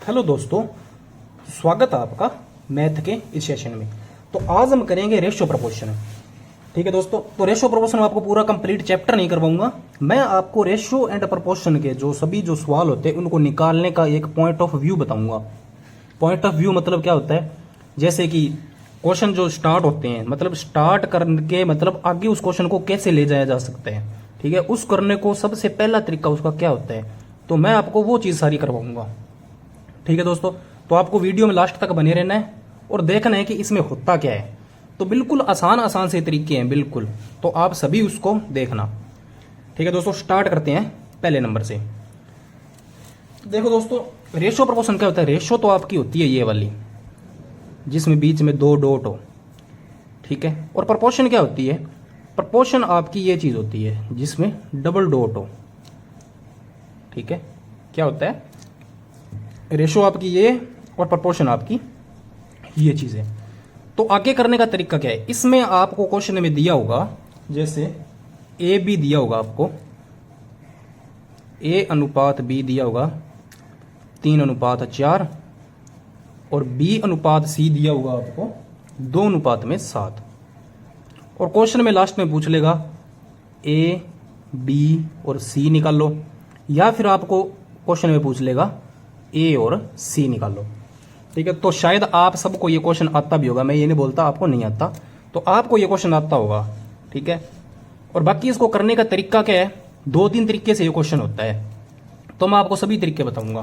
Hello दोस्तों, स्वागत है आपका मैथ के इस सेशन में। तो आज हम करेंगे रेशियो प्रपोर्शन। ठीक है दोस्तों, तो रेशियो प्रपोर्शन में आपको पूरा कंप्लीट चैप्टर नहीं करवाऊंगा। मैं आपको रेशियो एंड प्रपोर्शन के जो सवाल होते हैं उनको निकालने का एक पॉइंट ऑफ व्यू बताऊंगा। पॉइंट ऑफ व्यू मतलब क्या होता है, जैसे कि क्वेश्चन जो स्टार्ट होते हैं, मतलब स्टार्ट करके मतलब आगे उस क्वेश्चन को कैसे ले जाया जा सकता है। ठीक है, उस करने को सबसे पहला तरीका उसका क्या होता है, तो मैं आपको वो चीज सारी करवाऊंगा। ठीक है दोस्तों, तो आपको वीडियो में लास्ट तक बने रहना है और देखना है कि इसमें होता क्या है। तो बिल्कुल आसान आसान से तरीके हैं बिल्कुल, तो आप सभी उसको देखना। ठीक है दोस्तों, स्टार्ट करते हैं पहले नंबर से। देखो दोस्तों, रेशियो प्रपोर्शन क्या होता है। रेशियो तो आपकी होती है ये वाली जिसमें बीच में दो डॉट हो। ठीक है, और प्रपोर्शन क्या होती है, प्रपोर्शन आपकी ये चीज होती है जिसमें डबल डॉट हो। ठीक है, क्या होता है, रेशो आपकी ये और प्रपोर्शन आपकी ये चीज है। तो आगे करने का तरीका क्या है, इसमें आपको क्वेश्चन में दिया होगा, जैसे ए बी दिया होगा आपको, ए अनुपात बी दिया होगा 3:4 और बी अनुपात सी दिया होगा आपको 2:7। और क्वेश्चन में लास्ट में पूछ लेगा ए बी और सी निकाल लो, या फिर आपको क्वेश्चन में पूछ लेगा ए और सी निकालो। ठीक है, तो शायद आप सबको ये क्वेश्चन आता भी होगा, मैं ये नहीं बोलता आपको नहीं आता, तो आपको ये क्वेश्चन आता होगा। ठीक है, और बाकी इसको करने का तरीका क्या है, 2-3 तरीके से ये क्वेश्चन होता है, तो मैं आपको सभी तरीके बताऊंगा।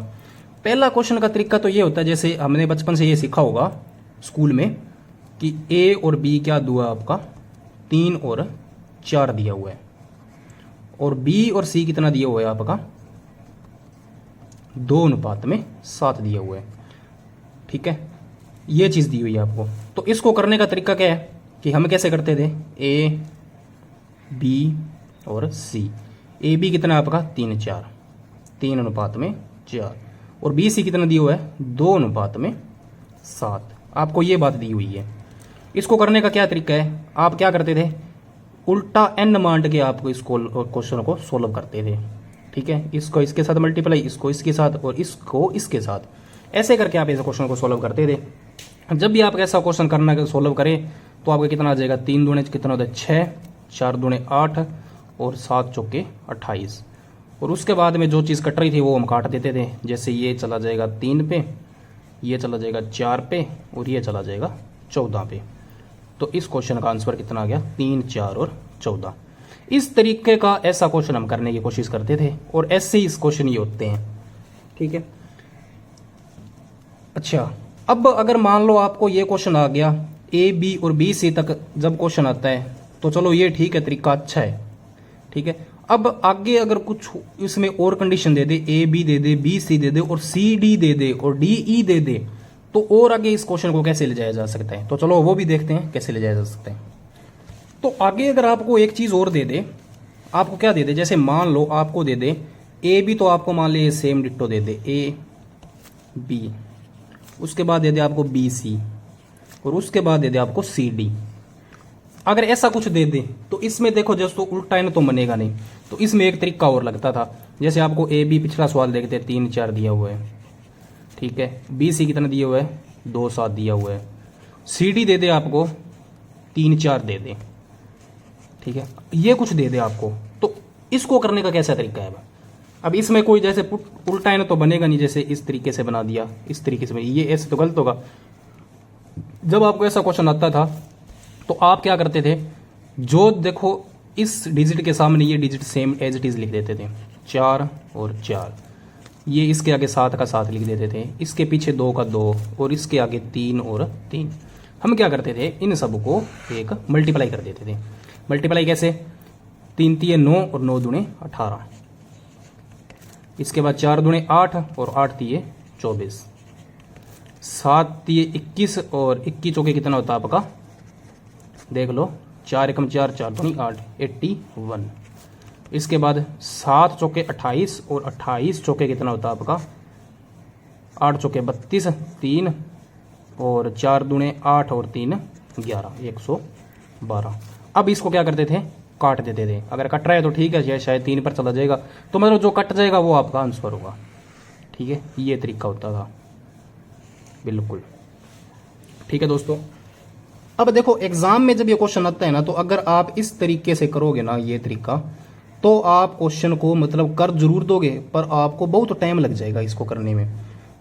पहला क्वेश्चन का तरीका तो ये होता है, जैसे हमने बचपन से ये सीखा होगा स्कूल में कि ए और बी क्या हुआ आपका 3 और 4 दिया हुआ है, और बी और सी कितना दिया हुआ है आपका 2:7 दिया हुआ है। ठीक है, ये चीज दी हुई है आपको। तो इसको करने का तरीका क्या है कि हम कैसे करते थे, ए बी और सी। ए बी कितना आपका 3:4, 3:4, और बी सी कितना दिया हुआ है 2:7। आपको ये बात दी हुई है। इसको करने का क्या तरीका है, आप क्या करते थे, उल्टा एन मान के आपको इस क्वेश्चन को सोल्व करते थे। ठीक है, इसको इसके साथ मल्टीप्लाई, इसको इसके साथ और इसको इसके साथ, ऐसे करके आप इस क्वेश्चन को सोल्व करते थे। जब भी आप ऐसा क्वेश्चन करना सोल्व करें तो आपका कितना आ जाएगा, 3 दूने कितना होता है 6, 4 दूने 8 और 7 चौके 28। और उसके बाद में जो चीज़ कट रही थी वो हम काट देते थे, जैसे ये चला जाएगा 3 पे, ये चला जाएगा 4 पे और ये चला जाएगा 14 पे। तो इस क्वेश्चन का आंसर कितना आ गया, 3, 4 और 14। इस तरीके का ऐसा क्वेश्चन हम करने की कोशिश करते थे, और ऐसे ही इस क्वेश्चन ये होते हैं। ठीक है, अच्छा, अब अगर मान लो आपको ये क्वेश्चन आ गया ए बी और बी सी तक जब क्वेश्चन आता है, तो चलो ये ठीक है, तरीका अच्छा है। ठीक है, अब आगे अगर कुछ इसमें और कंडीशन दे दे, ए बी दे दे, बी सी दे दे और सी डी दे दे और डी ई दे दे, तो और आगे इस क्वेश्चन को कैसे ले जाया जा सकता है, तो चलो वो भी देखते हैं कैसे ले जाया जा सकता है। तो आगे अगर आपको एक चीज और दे दे, आपको क्या दे दे, जैसे मान लो आपको दे दे ए बी, तो आपको मान ले सेम डिट्टो दे दे ए बी, उसके बाद दे दे आपको बी सी, और उसके बाद दे दे आपको सी डी। अगर ऐसा कुछ दे दे तो इसमें देखो दोस्तों उल्टा इन तो बनेगा नहीं, तो इसमें एक तरीका और लगता था, जैसे आपको ए बी पिछला सवाल देखते 3-4 दिया हुआ है। ठीक है, बी सी कितना दिया हुआ है 2-7 दिया हुआ है, सी डी दे दे आपको 3-4 दे दे। ठीक है, ये कुछ दे दे आपको, तो इसको करने का कैसा तरीका है। अब इसमें कोई जैसे उल्टा है तो बनेगा नहीं, जैसे इस तरीके से बना दिया, इस तरीके से, ये ऐसे तो गलत होगा। जब आपको ऐसा क्वेश्चन आता था तो आप क्या करते थे, जो देखो इस डिजिट के सामने ये digit same as it is लिख देते थे, 4 और 4, ये इसके आगे 7 का 7 लिख देते थे, इसके पीछे 2 का 2 और इसके आगे 3 और 3। हम क्या करते थे, इन सब को एक मल्टीप्लाई कर देते थे। मल्टीप्लाई कैसे, 3 तिये 9 और 9 दूने 18, इसके बाद 4 दूने 8 और 8 तिये 24, 7 तिये 21 और 21 चौके कितना होता है आपका, देख लो 4 एकम 4, 4 दूनी 8, 81। इसके बाद 7 चौके 28 और 28 चौके कितना होता है आपका, 8 चौके 32, 3 और 4 दूने 8 और 3 11, 112। अब इसको क्या करते थे, काट देते थे। अगर कट रहा है तो ठीक है, शायद 3 पर चला जाएगा, तो मतलब जो कट जाएगा वो आपका आंसर होगा। ठीक है, ये तरीका होता था। बिल्कुल। ठीक है दोस्तों, अब देखो एग्जाम में जब ये क्वेश्चन आता है ना, तो अगर आप इस तरीके से करोगे ना, ये तरीका, तो आप क्वेश्चन को मतलब कर जरूर दोगे, पर आपको बहुत टाइम लग जाएगा इसको करने में।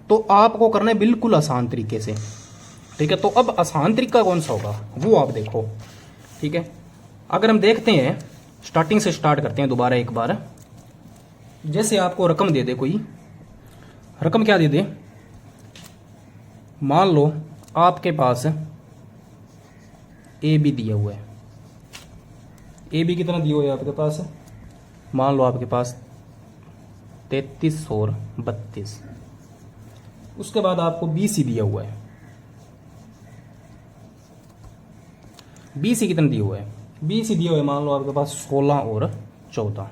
तो आपको करना है बिल्कुल आसान तरीके से। ठीक है, तो अब आसान तरीका कौन सा होगा वो आप देखो। ठीक है, अगर हम देखते हैं, स्टार्टिंग से स्टार्ट करते हैं दोबारा एक बार। जैसे आपको रकम दे दे कोई, रकम क्या दे दे, मान लो आपके पास ए बी दिया हुआ है। ए बी कितना दिया हुआ है आपके पास, मान लो आपके पास 33 और 32। उसके बाद आपको बी सी दिया हुआ है। बी सी कितना दिया हुआ है, बी सी दिया हुआ है मान लो आपके पास 16 और 14।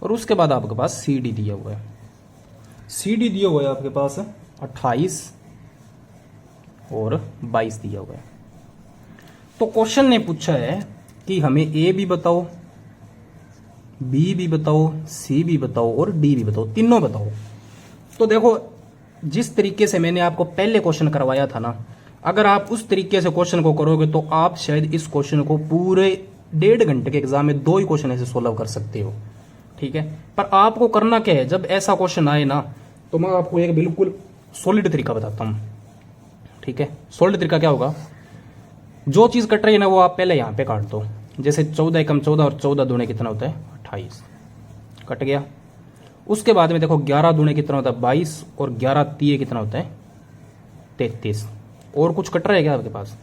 और उसके बाद आपके पास सी डी दिया हुआ है। सी डी दिया हुआ है आपके पास 28 और 22 दिया हुआ है। तो क्वेश्चन ने पूछा है कि हमें ए भी बताओ, बी भी बताओ, सी भी बताओ और डी भी बताओ, तीनों बताओ। तो देखो जिस तरीके से मैंने आपको पहले क्वेश्चन करवाया था ना, अगर आप उस तरीके से क्वेश्चन को करोगे तो आप शायद इस क्वेश्चन को पूरे 1.5 घंटे के एग्जाम में 2 ही क्वेश्चन ऐसे सोल्व कर सकते हो। ठीक है, पर आपको करना क्या है, जब ऐसा क्वेश्चन आए ना, तो मैं आपको एक बिल्कुल सॉलिड तरीका बताता हूं। ठीक है, सॉलिड तरीका क्या होगा, जो चीज कट रही है ना वो आप पहले यहां पे काट दो। जैसे 14 एकम 14 और 14 दूने कितना होता है 28, कट गया। उसके बाद में देखो 11 दूने कितना होता है 22 और 11 तीय कितना होता है 33। और कुछ कट रहा है क्या आपके पास,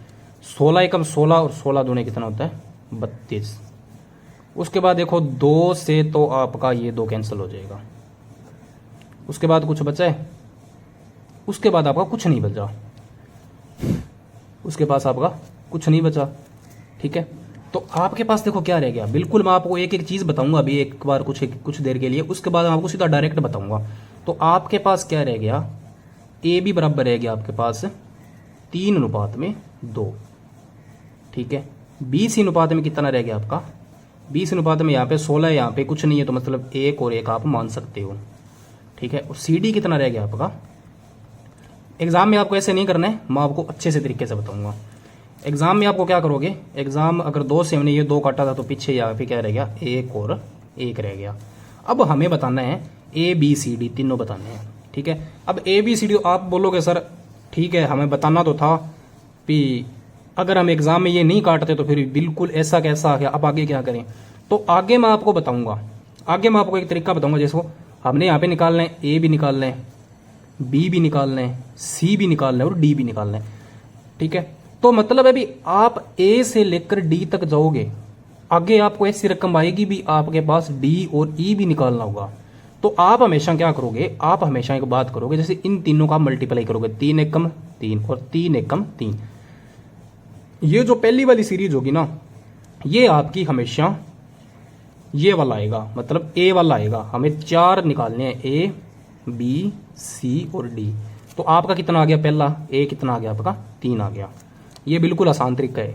16 एकम 16 और 16 दूने कितना होता है 32। उसके बाद देखो 2 से तो आपका ये 2 कैंसिल हो जाएगा। उसके बाद कुछ बचा है, उसके बाद आपका कुछ नहीं बचा, उसके पास आपका कुछ नहीं बचा। ठीक है, तो आपके पास देखो क्या रह गया, बिल्कुल मैं आपको एक एक चीज बताऊंगा अभी एक बार कुछ देर के लिए, उसके बाद मैं आपको सीधा डायरेक्ट बताऊंगा। तो आपके पास क्या रह गया, ए बी बराबर रह गया आपके पास 3:2। ठीक है, बी सी अनुपात में कितना रह गया आपका, बी सी अनुपात में यहाँ पे 16 है, यहाँ पे कुछ नहीं है, तो मतलब 1 और 1 आप मान सकते हो। ठीक है, और सी डी कितना रह गया आपका, एग्जाम में आपको ऐसे नहीं करना है, मैं आपको अच्छे से तरीके से बताऊंगा। एग्जाम में आपको क्या करोगे, एग्जाम अगर 2 से हमने ये 2 काटा था तो पीछे यहाँ पे क्या रह गया 1 और 1 रह गया। अब हमें बताना है ए बी सी डी तीनों बताने हैं। ठीक है, अब ए बी सी डी आप बोलोगे सर ठीक है हमें बताना तो था कि अगर हम एग्जाम में ये नहीं काटते तो फिर बिल्कुल ऐसा कैसा आ गया, अब आगे क्या करें। तो आगे मैं आपको बताऊंगा, आगे मैं आपको एक तरीका बताऊंगा। जैसे हमने यहाँ पे निकालना है, ए भी निकालना है, बी भी निकालना है, सी भी निकालना है और डी भी निकालना है। ठीक है, तो मतलब अभी आप ए से लेकर डी तक जाओगे, आगे आपको ऐसी रकम आएगी भी आपके पास डी और ई भी निकालना होगा। तो आप हमेशा क्या करोगे, आप हमेशा एक बात करोगे, जैसे इन तीनों का मल्टीप्लाई करोगे, 3 एकम 3 और 3 एकम 3। ये जो पहली वाली सीरीज होगी ना, ये आपकी हमेशा ये वाला आएगा, मतलब ए वाला आएगा। हमें 4 निकालने हैं, ए बी सी और डी। तो आपका कितना आ गया, पहला ए कितना आ गया आपका 3 आ गया। ये बिल्कुल आसान तरीका है।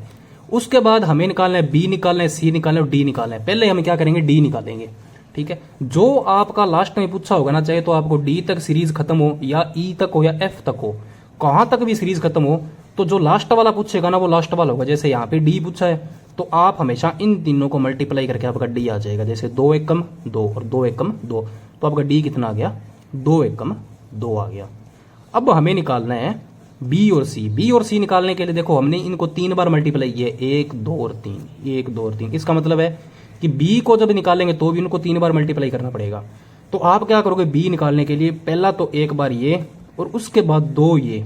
उसके बाद हमें निकालना है बी निकालना है, सी निकालना है और डी निकालना है। पहले हम क्या करेंगे, डी निकालेंगे। ठीक है, जो आपका लास्ट में पूछा होगा ना, चाहे तो आपको डी तक सीरीज खत्म हो या ई तक हो या एफ तक हो, कहां तक भी सीरीज खत्म हो, तो जो लास्ट वाला पूछेगा ना वो लास्ट वाला होगा। जैसे यहाँ पे डी पूछा है तो आप हमेशा इन तीनों को मल्टीप्लाई करके आपका डी आ जाएगा। जैसे 2 एकम 2 और 2 एकम 2, तो आपका डी कितना आ गया 2 एकम 2 आ गया। अब हमें निकालना है बी और सी। बी और सी निकालने के लिए देखो हमने इनको 3 बार मल्टीप्लाई किया, 1 2 और 3, 1 2 और 3। इसका मतलब है कि बी को जब निकालेंगे तो भी उनको 3 बार मल्टीप्लाई करना पड़ेगा। तो आप क्या करोगे, बी निकालने के लिए पहला तो एक बार ये और उसके बाद 2 ये।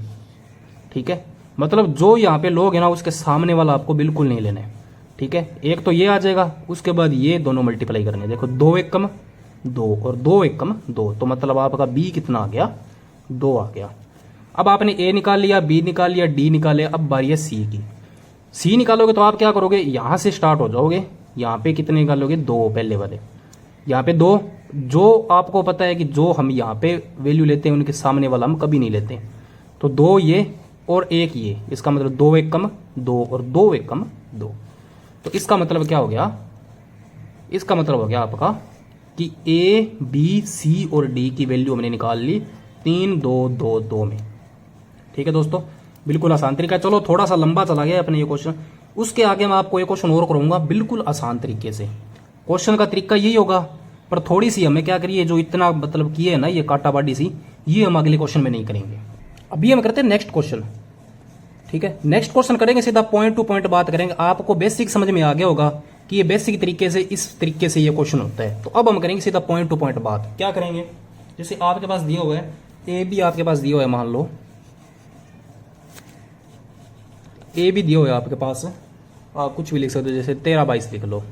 ठीक है, मतलब जो यहाँ पे लोग है ना उसके सामने वाला आपको बिल्कुल नहीं लेना है। ठीक है, एक तो ये आ जाएगा, उसके बाद ये दोनों मल्टीप्लाई करने। देखो 2 एकम 2 और 2 एकम 2, तो मतलब आपका बी कितना आ गया 2 आ गया। अब आपने ए निकाल लिया, बी निकाल लिया, डी निकाल लिया, अब बारी है सी की। सी निकालोगे तो आप क्या करोगे, यहां से स्टार्ट हो जाओगे, यहाँ पे कितने निकालोगे 2 पहले वाले, यहाँ पे 2। जो आपको पता है कि जो हम यहाँ पे वैल्यू लेते हैं उनके सामने वाला हम कभी नहीं लेते, तो 2 ये और 1 ये, इसका मतलब 2 एकम 2 और 2 एकम 2। तो इसका मतलब क्या हो गया, इसका मतलब हो गया आपका कि ए बी सी और डी की वैल्यू हमने निकाल ली 3 2 2 2 में। ठीक है दोस्तों, बिल्कुल आसान तरीका। चलो थोड़ा सा लंबा चला गया अपने ये क्वेश्चन, उसके आगे मैं आपको एक क्वेश्चन और करूंगा बिल्कुल आसान तरीके से। क्वेश्चन का तरीका यही होगा, पर थोड़ी सी हमें क्या करिए, जो इतना मतलब किए है ना ये काटा बाडी सी, ये हम अगले क्वेश्चन में नहीं करेंगे। अभी हम करते हैं नेक्स्ट क्वेश्चन। ठीक है, नेक्स्ट क्वेश्चन करेंगे, सीधा पॉइंट टू पॉइंट बात करेंगे। आपको बेसिक समझ में आ गया होगा कि ये बेसिक तरीके से इस तरीके से ये क्वेश्चन होता है। तो अब हम करेंगे सीधा पॉइंट टू पॉइंट बात। क्या करेंगे, जैसे आपके पास दिया हुआ है ए बी, आपके पास दिया हुआ है, मान लो ए बी दिया हुआ है आपके पास, आप कुछ भी लिख सकते हो, जैसे 13/22 लिख लो।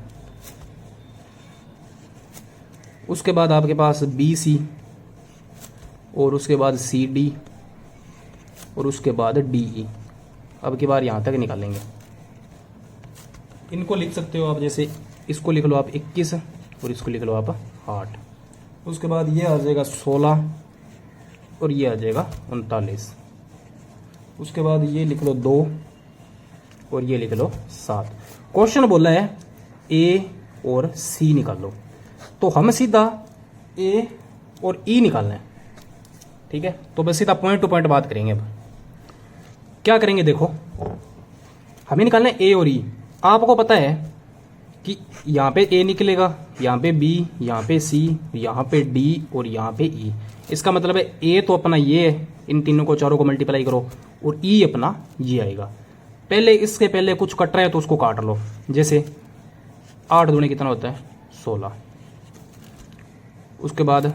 उसके बाद आपके पास बी सी, और उसके बाद सी डी, और उसके बाद डी ई। अब की बार यहां तक निकालेंगे। इनको लिख सकते हो आप, जैसे इसको लिख लो आप 21 और इसको लिख लो आप 8। उसके बाद ये आ जाएगा 16 और ये आ जाएगा 39। उसके बाद ये लिख लो 2 और ये लिख लो 7। क्वेश्चन बोला है ए और सी निकालो, तो हम सीधा ए और ई निकालना है। ठीक है, तो बस सीधा पॉइंट टू पॉइंट बात करेंगे। अब क्या करेंगे, देखो हमें निकालना है ए और ई। आपको पता है कि यहाँ पे ए निकलेगा, यहाँ पे बी, यहाँ पे सी, यहाँ पे डी और यहाँ पे ई। इसका मतलब है ए तो अपना ये है, इन तीनों को चारों को मल्टीप्लाई करो, और ई अपना ये आएगा। पहले इसके पहले कुछ कट रहा है तो उसको काट लो, जैसे 8 दूनी कितना होता है 16। उसके बाद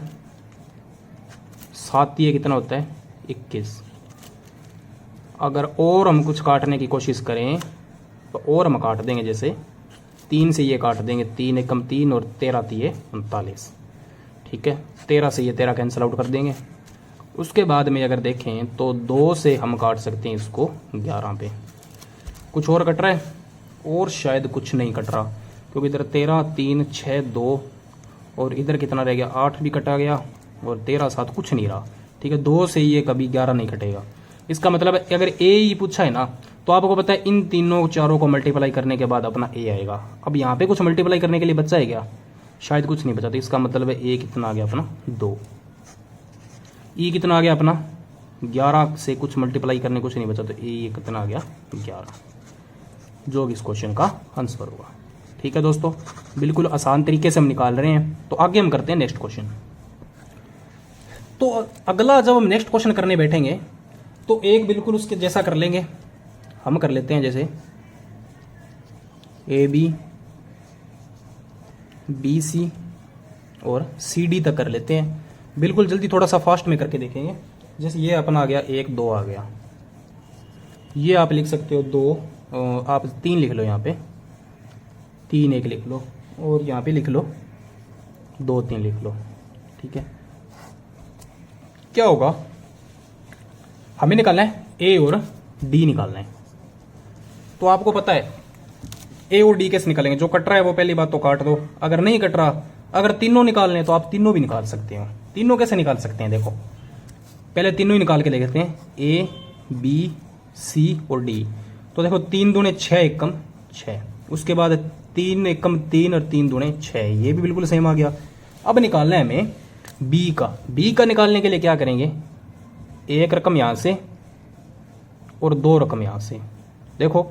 7 ये कितना होता है 21। अगर और हम कुछ काटने की कोशिश करें तो और हम काट देंगे, जैसे 3 से ये काट देंगे, 3 एकम 3 और 13 3 39। ठीक है, 13 से ये 13 कैंसिल आउट कर देंगे। उसके बाद में अगर देखें तो 2 से हम काट सकते हैं इसको 11 पे। कुछ और कट रहा है, और शायद कुछ नहीं कट रहा, क्योंकि इधर 13 3 6 2 और इधर कितना रह गया 8 भी कटा गया, और 13 7 कुछ नहीं रहा। ठीक है, 2 से ये कभी 11 नहीं कटेगा। इसका मतलब है अगर ए ही पूछा है ना, तो आपको पता है इन तीनों चारों को मल्टीप्लाई करने के बाद अपना ए आएगा। अब यहाँ पे कुछ मल्टीप्लाई करने के लिए बचा है क्या, शायद कुछ नहीं बचा, तो इसका मतलब है ए कितना आ गया अपना 2। ई कितना आ गया अपना 11 से कुछ मल्टीप्लाई करने कुछ नहीं बचा, तो ए कितना आ गया 11, जो इस क्वेश्चन का आंसर होगा। ठीक है दोस्तों, बिल्कुल आसान तरीके से हम निकाल रहे हैं। तो आगे हम करते हैं नेक्स्ट क्वेश्चन। तो अगला जब हम नेक्स्ट क्वेश्चन करने बैठेंगे तो एक बिल्कुल उसके जैसा कर लेंगे। हम कर लेते हैं जैसे ए बी, बी सी और सी डी तक कर लेते हैं। बिल्कुल जल्दी थोड़ा सा फास्ट में करके देखेंगे। जैसे ये अपना आ गया 1 2 आ गया, ये आप लिख सकते हो 2, आप 3 लिख लो, यहाँ पे 3 1 लिख लो, और यहाँ पे लिख लो 2 3 लिख लो। ठीक है, क्या होगा, हमें निकालना है ए और डी निकालना है। तो आपको पता है ए और डी कैसे निकालेंगे, जो कट रहा है वो पहली बात तो काट दो, अगर नहीं कट रहा, अगर तीनों निकालने तो आप तीनों भी निकाल सकते हो। तीनों कैसे निकाल सकते हैं, देखो पहले तीनों ही निकाल के देखते हैं, ए बी सी और डी। तो देखो 3 दूने 6 एकम 6, उसके बाद 3 एकम 3 और 3 दूने 6, ये भी बिल्कुल सेम आ गया। अब निकालना है हमें बी का। बी का निकालने के लिए क्या करेंगे, एक रकम यहां से और 2 रकम यहां से। देखो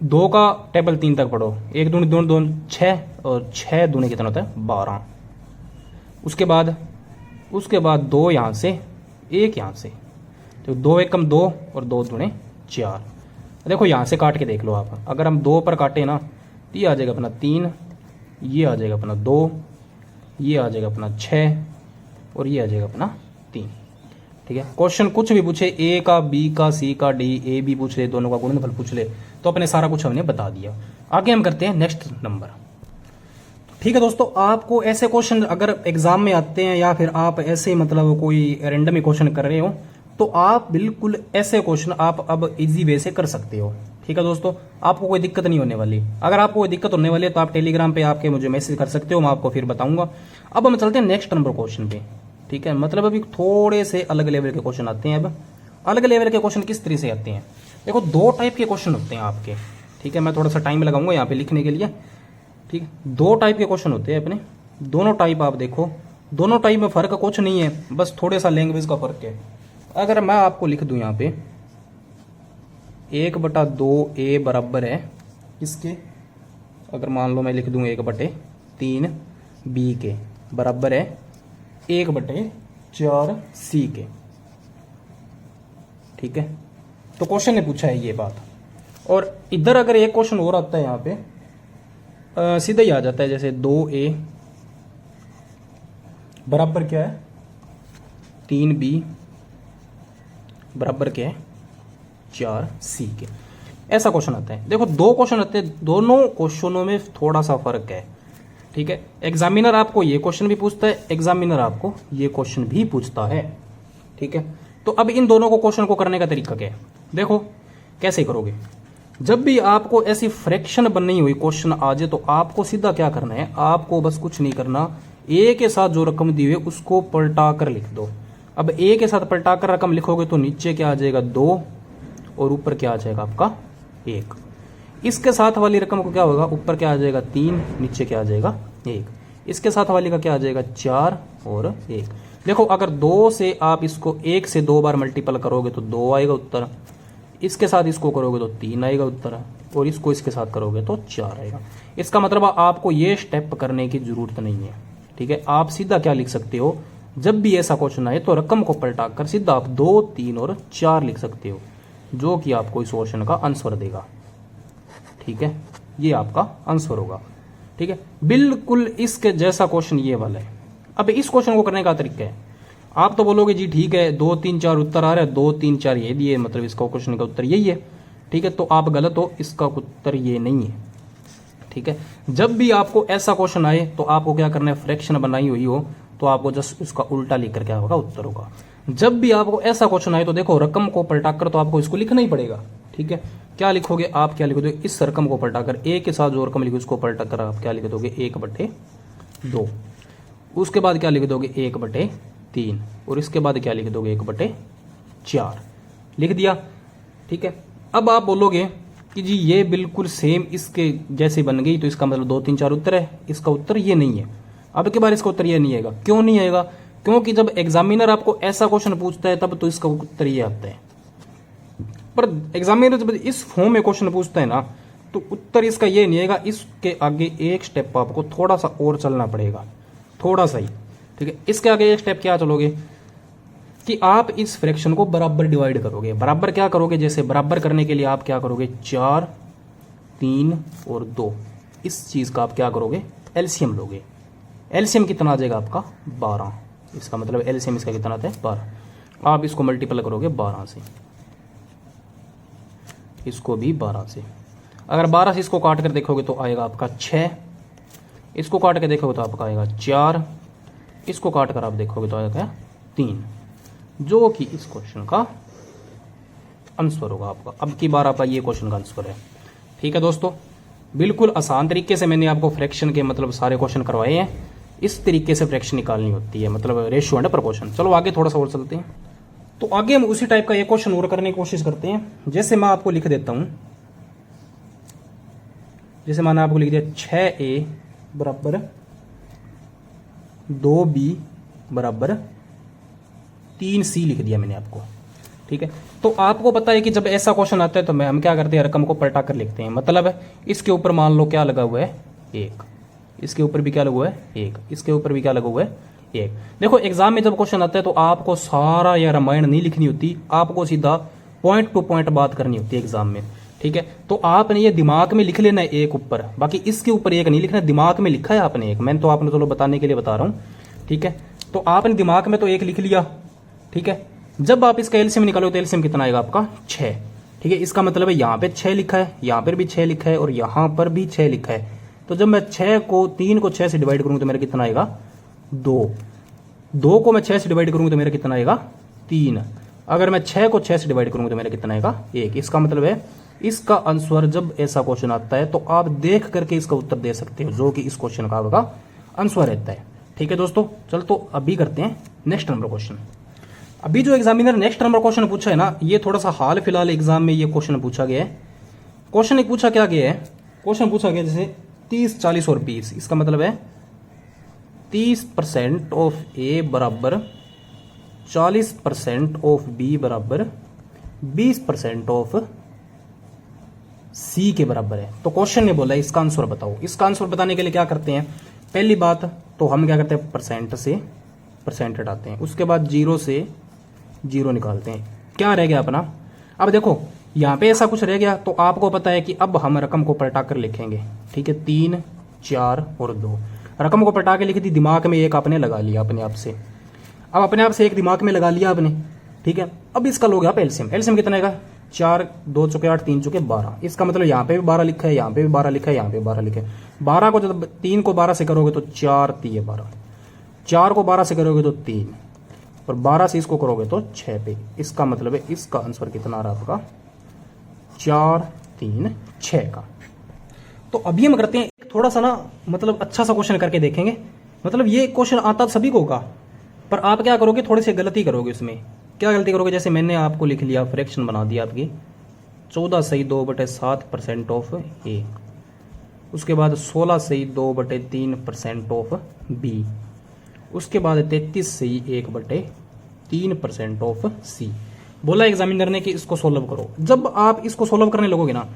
2 का टेबल 3 तक पढ़ो, 1 दूनी 2 2 6 और 6 दूने कितना होता है 12। उसके बाद 2 यहां से 1 यहां से, तो 2 एकम 2 और 2 दूने 4। देखो यहां से काट के देख लो आप, अगर हम 2 पर काटे ना तो ये आ जाएगा अपना 3, ये आ जाएगा अपना 2, ये आ जाएगा अपना 6 और ये आ जाएगा अपना 3। ठीक है, क्वेश्चन कुछ भी पूछे, ए का, बी का, सी का, डी, ए बी पूछ ले, दोनों का गुणनफल पूछ ले, तो अपने सारा कुछ हमने बता दिया। आगे हम करते हैं नेक्स्ट नंबर। ठीक है दोस्तों, आपको ऐसे क्वेश्चन अगर एग्जाम में आते हैं या फिर आप ऐसे मतलब कोई रैंडम ही क्वेश्चन कर रहे हो, तो आप बिल्कुल ऐसे क्वेश्चन आप अब इजी वे से कर सकते हो। ठीक है दोस्तों, आपको कोई दिक्कत नहीं होने वाली। अगर आपको कोई दिक्कत होने वाली है तो आप टेलीग्राम पे आपके मुझे मैसेज कर सकते हो, मैं आपको फिर बताऊंगा। अब हम चलते हैं नेक्स्ट नंबर क्वेश्चन पे। ठीक है, मतलब अभी थोड़े से अलग लेवल के क्वेश्चन आते हैं। अब अलग लेवल के क्वेश्चन किस तरह से आते हैं, देखो 2 टाइप के क्वेश्चन होते हैं आपके। ठीक है, मैं थोड़ा सा टाइम लगाऊंगा यहाँ पे लिखने के लिए। ठीक है, 2 टाइप के क्वेश्चन होते हैं अपने, दोनों टाइप आप देखो दोनों टाइप में फर्क कुछ नहीं है, बस थोड़े सा लैंग्वेज का फर्क है। अगर मैं आपको लिख दूं यहाँ पे 1/2 a बराबर है इसके, अगर मान लो मैं लिख दूं 1/3 b के बराबर है 1/4 c के, ठीक है। तो क्वेश्चन ने पूछा है ये बात। और इधर अगर एक क्वेश्चन और आता है यहाँ पे सीधा ही आ जाता है, जैसे 2a बराबर क्या है 3b बराबर क्या है 4c के, ऐसा क्वेश्चन आता है। देखो दो क्वेश्चन आते हैं, दोनों क्वेश्चनों में थोड़ा सा फर्क है, ठीक है। एग्जामिनर आपको ये क्वेश्चन भी पूछता है, एग्जामिनर आपको ये क्वेश्चन भी पूछता है, ठीक है। तो अब इन दोनों को क्वेश्चन को करने का तरीका क्या है, देखो कैसे करोगे। जब भी आपको ऐसी फ्रैक्शन बननी हुई क्वेश्चन आ जाए तो आपको सीधा क्या करना है, आपको बस कुछ नहीं करना, ए के साथ जो रकम दी हुई है उसको पलटा कर लिख दो। अब ए के साथ पलटा कर रकम लिखोगे तो नीचे क्या आ जाएगा 2 और ऊपर क्या आ जाएगा आपका 1। इसके साथ वाली रकम को क्या होगा, ऊपर क्या आ जाएगा 3, नीचे क्या आ जाएगा 1। इसके साथ वाली का क्या आ जाएगा 4 और 1। देखो अगर 2 से आप इसको 1 से 2 बार मल्टीपल करोगे तो 2 आएगा उत्तर, इसके साथ इसको करोगे तो 3 आएगा उत्तर, और इसको इसके साथ करोगे तो 4 आएगा। इसका मतलब आपको ये स्टेप करने की जरूरत नहीं है, ठीक है। आप सीधा क्या लिख सकते हो, जब भी ऐसा क्वेश्चन आए तो रकम को पलटाकर सीधा आप 2, 3 और 4 लिख सकते हो, जो कि आपको इस क्वेश्चन का आंसर देगा, ठीक है। ये आपका आंसर होगा, ठीक है। बिल्कुल इसके जैसा क्वेश्चन ये वाला है। अब इस क्वेश्चन को करने का तरीका है, आप तो बोलोगे जी ठीक है 2, 3, 4 उत्तर आ रहा है, 2, 3, 4 ये दिए, मतलब इसका क्वेश्चन का उत्तर यही है, ठीक है। तो आप गलत हो, इसका उत्तर ये नहीं है, ठीक है। जब भी आपको ऐसा क्वेश्चन आए तो आपको क्या करना है, फ्रैक्शन बनाई हुई हो तो आपको जस्ट उसका उल्टा लिखकर क्या होगा उत्तर होगा। जब भी आपको ऐसा क्वेश्चन आए तो देखो रकम को पलटाकर तो आपको इसको लिखना ही पड़ेगा, ठीक है। क्या लिखोगे आप, क्या लिखोगे, इस रकम को पलटाकर ए के साथ जो रकम लिखो उसको पलटाकर आप क्या लिख दोगे 1/2, उसके बाद क्या लिख दोगे 1/3, और इसके बाद क्या लिख दोगे 1/4, लिख दिया, ठीक है। अब आप बोलोगे कि जी ये बिल्कुल सेम इसके जैसे बन गई, तो इसका मतलब 2, 3, 4 उत्तर है, इसका उत्तर ये नहीं है। अब के बार इसका उत्तर ये नहीं आएगा, क्यों नहीं आएगा, क्योंकि जब एग्जामिनर आपको ऐसा क्वेश्चन पूछता है तब तो इसका उत्तर ये आता है, पर एग्जामिनर जब इस फॉर्म में क्वेश्चन पूछता है ना तो उत्तर इसका ये नहीं आएगा। इसके आगे एक स्टेप आपको थोड़ा सा और चलना पड़ेगा, थोड़ा सा ही, ठीक है। इसके आगे एक स्टेप क्या चलोगे कि आप इस फ्रैक्शन को बराबर डिवाइड करोगे। बराबर क्या करोगे, जैसे बराबर करने के लिए आप क्या करोगे 4, 3 और 2, इस चीज का आप क्या करोगे एलसीएम लोगे। एलसीएम कितना आ जाएगा आपका 12, इसका मतलब एलसीएम इसका कितना आता है 12। आप इसको मल्टीपल करोगे 12 से, इसको भी 12 से। अगर 12 से इसको काट कर देखोगे तो आएगा आपका 6, इसको काट के देखोगे तो आपका आएगा 4, इसको काट कर आप देखोगे तो आएगा 3, जो कि इस क्वेश्चन का आंसर होगा आपका। अब की बार आपका ये क्वेश्चन का आंसर है, ठीक है दोस्तों। बिल्कुल आसान तरीके से मैंने आपको फ्रैक्शन के मतलब सारे क्वेश्चन करवाए हैं। इस तरीके से फ्रैक्शन निकालनी होती है, मतलब रेशियो एंड प्रोपोर्शन। चलो आगे थोड़ा सा और चलते हैं। तो आगे हम उसी टाइप का एक क्वेश्चन और करने की कोशिश करते हैं। जैसे मैं आपको लिख देता हूं, जैसे मैंने आपको लिख दिया 6a बराबर 2b बराबर 3c लिख दिया मैंने आपको, ठीक है। तो आपको पता है कि जब ऐसा क्वेश्चन आता है तो हम क्या करते हैं, रकम को पलटा कर लिखते हैं। मतलब इसके ऊपर मान लो क्या लगा हुआ है 1, इसके ऊपर भी क्या लगा हुआ है 1, इसके ऊपर भी क्या लगा हुआ है 1। देखो एग्जाम में जब क्वेश्चन आता है तो आपको सारा या रामायण नहीं लिखनी होती, आपको सीधा पॉइंट टू पॉइंट बात करनी होती है एग्जाम में, ठीक है। तो आपने ये दिमाग में लिख लेना है एक ऊपर, बाकी इसके ऊपर एक नहीं लिखना, दिमाग में लिखा है आपने एक, मैंने तो आपने चलो बताने के लिए बता रहा हूं, ठीक है। तो आपने दिमाग में तो एक लिख लिया, ठीक है। जब आप इसका एलसीएम निकालोगे तो एलसीएम कितना आएगा आपका 6, ठीक है। इसका मतलब है यहाँ पे 6 लिखा है, यहाँ पर भी 6 लिखा है और यहाँ पर भी 6 लिखा है। तो जब मैं 3 को 6 से डिवाइड करूंगा तो मेरा कितना आएगा 2 को मैं 6 से डिवाइड करूंगा तो मेरा कितना आएगा 3। अगर मैं 6 को 6 से डिवाइड करूंगा तो मेरा कितना आएगा 1। इसका मतलब है इसका आंसर जब ऐसा क्वेश्चन आता है तो आप देख करके इसका उत्तर दे सकते हो, जो कि इस क्वेश्चन का आपका आंसर रहता है, ठीक है दोस्तों। चल तो अभी करते हैं नेक्स्ट नंबर क्वेश्चन। अभी जो एग्जामिनर नेक्स्ट नंबर क्वेश्चन पूछा है ना, ये थोड़ा सा हाल फिलहाल एग्जाम में ये क्वेश्चन पूछा गया है। क्वेश्चन एक पूछा क्या गया है, क्वेश्चन पूछा गया जैसे 30, 40 और 20। इसका मतलब है 30% ऑफ ए बराबर 40% ऑफ बी बराबर 20% ऑफ सी के बराबर है। तो क्वेश्चन ने बोला इसका आंसर बताओ। इसका आंसर बताने के लिए क्या करते हैं, पहली बात तो हम क्या करते हैं, परसेंट से परसेंट हटाते हैं, उसके बाद 0 से 0 निकालते हैं, क्या रह गया अपना। अब देखो यहां पे ऐसा कुछ रह गया तो आपको पता है कि अब हम रकम को पलटा कर लिखेंगे, ठीक है। 3, 4 और 2 रकम को पलटा के लिख दी, दिमाग में एक आपने लगा लिया अपने आप से। अब अपने आप से एक दिमाग में लगा लिया आपने, ठीक है। अब इसका लोगे आप एलसीएम। एलसीएम कितना है, 4 2 चौके 8 3 चौके 12। इसका मतलब यहाँ पे भी 12 लिखा है, यहाँ पे भी 12 लिखा है, यहाँ पे 12 लिखा है। 12 को जब 3 को 12 से करोगे तो 4 3 12, 4 को 12 से करोगे तो 3 और 12 से इसको करोगे तो 6 पे। इसका मतलब है इसका आंसर कितना आ रहा है आपका, 4 3 6 का। तो अभी हम करते हैं थोड़ा सा ना मतलब अच्छा सा क्वेश्चन करके देखेंगे। मतलब ये क्वेश्चन आता सभी को होगा, पर आप क्या करोगे, थोड़ी सी गलती करोगे। उसमें क्या गलती करोगे, जैसे मैंने आपको लिख लिया, फ्रैक्शन बना दिया आपकी 14/2/7% ऑफ ए, उसके बाद 16/2/3% ऑफ बी, उसके बाद 33/1/3% ऑफ सी। बोला एग्जामिनर ने कि इसको सोल्व करो। जब आप इसको सोल्व करने लगोगे ना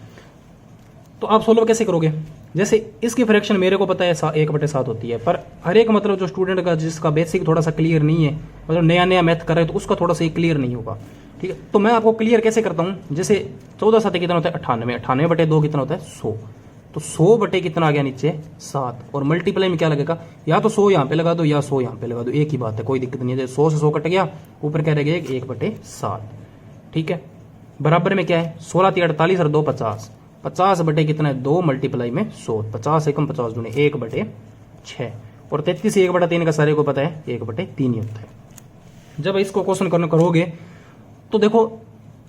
तो आप सोल्व कैसे करोगे, जैसे इसकी फ्रैक्शन मेरे को पता है 1/7 होती है, पर हर एक मतलब जो स्टूडेंट का जिसका बेसिक थोड़ा सा क्लियर नहीं है, मतलब नया नया मैथ कर रहे हैं, तो उसका थोड़ा सा क्लियर नहीं होगा, ठीक है। तो मैं आपको क्लियर कैसे करता हूं, जैसे 14 7 कितना होता है 98, 98/2 कितना होता है 100, तो 100 बटे कितना आ गया नीचे 7, और मल्टीप्लाई में क्या लगेगा, या तो 100 यहाँ पे लगा दो या 100 यहाँ पे लगा दो, एक ही बात है, कोई दिक्कत नहीं है। 100 से 100 कट गया, ऊपर क्या रह गया 1/7, ठीक है। बराबर में क्या है 16 3 48 और 2 50, 50 बटे कितना है 2 मल्टीप्लाई में 100, 50 एकम 50 दूने 1/6, और 33 से 1/3 का सारे को पता है 1/3 ही होता है। जब इसको क्वेश्चन करोगे तो देखो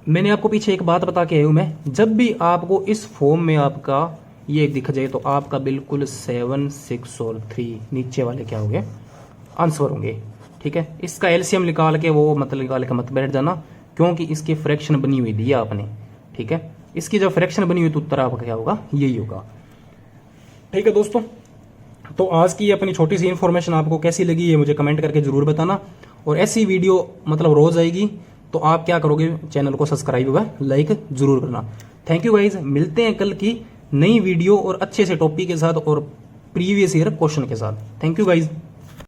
मैंने आपको पीछे एक बात बता के आया हूं मैं, जब भी आपको इस फॉर्म में आपका ये दिख जाए तो आपका बिल्कुल 7 6 और 3 नीचे वाले क्या होंगे, आंसर होंगे, ठीक है। इसका एलसीएम निकाल के वो मतलब निकाल के मत बैठ जाना, क्योंकि इसकी फ्रैक्शन बनी हुई दी आपने, ठीक है। इसकी जब फ्रैक्शन बनी हुई तो उत्तर आपका क्या होगा, यही होगा, ठीक है दोस्तों। तो आज की अपनी छोटी सी इन्फॉर्मेशन आपको कैसी लगी है मुझे कमेंट करके जरूर बताना, और ऐसी वीडियो मतलब रोज आएगी तो आप क्या करोगे, चैनल को सब्सक्राइब व लाइक जरूर करना। थैंक यू गाइज, मिलते हैं कल की नई वीडियो और अच्छे से टॉपिक के साथ और प्रीवियस ईयर क्वेश्चन के साथ। Thank you guys.